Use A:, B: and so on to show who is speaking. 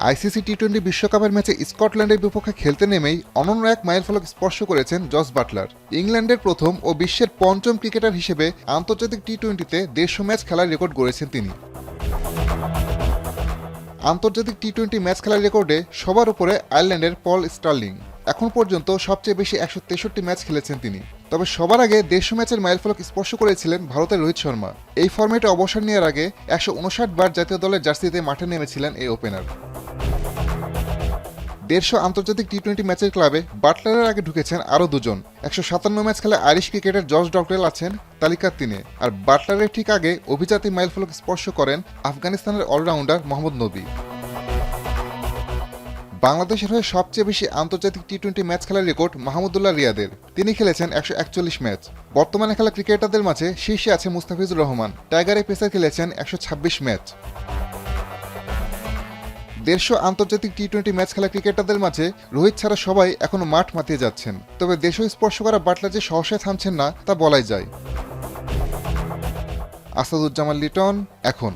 A: ICC টি-20 বিশ্বকাপের ম্যাচে স্কটল্যান্ডের বিপক্ষে খেলতে নেমেই অনন্য এক মাইলফলক স্পর্শ করেছেন জস বাটলার। ইংল্যান্ডের প্রথম ও বিশ্বের পঞ্চম ক্রিকেটার হিসেবে আন্তর্জাতিক টি-20তে 150 ম্যাচ খেলার রেকর্ড গড়েছেন তিনি। আন্তর্জাতিক টি-20 ম্যাচ খেলার রেকর্ডে সবার উপরে আয়ারল্যান্ডের পল স্টার্লিং। এখন পর্যন্ত সবচেয়ে বেশি 163 ম্যাচ খেলেছেন তিনি। তবে সবার আগে 150 ম্যাচের মাইলফলক স্পর্শ করেছিলেন ভারতের রোহিত শর্মা। এই ফরম্যাটে অবসর নেওয়ার আগে 159 বার জাতীয় দলের জার্সিতে মাঠে নেমেছিলেন এই ওপেনার। 150 আন্তর্জাতিক টি-20 ম্যাচের ক্লাবে বাটলারের আগে ঢুকেছেন আরও দুজন। 157 ম্যাচ খেলা আইরিশ ক্রিকেটার জস ডকডেল আছেন তালিকার 3-এ, আর বাটলারের ঠিক আগে অভিজাতি মাইলফলক স্পর্শ করেন আফগানিস্তানের অলরাউন্ডার মোহাম্মদ নবী। বাংলাদেশের হয়ে সবচেয়ে বেশি আন্তর্জাতিক টি-20 ম্যাচ খেলার রেকর্ড মাহমুদুল্লাহ রিয়াদের। তিনি খেলেছেন 141 ম্যাচ। বর্তমানে খেলা ক্রিকেটারদের মাঝে শীর্ষে আছে মুস্তাফিজুর রহমান। টাইগারে পেসার খেলেছেন 126 ম্যাচ। 150 আন্তর্জাতিক টি-20 ম্যাচ খেলা ক্রিকেটারদের মাঝে রোহিত ছাড়া সবাই এখনো মাঠ মাতিয়ে যাচ্ছেন। তবে দেশ স্পর্শ করা বাটলার যে সহসায় থামছেন না তা বলাই যায়। আসাদুজ্জামান লিটন, এখন।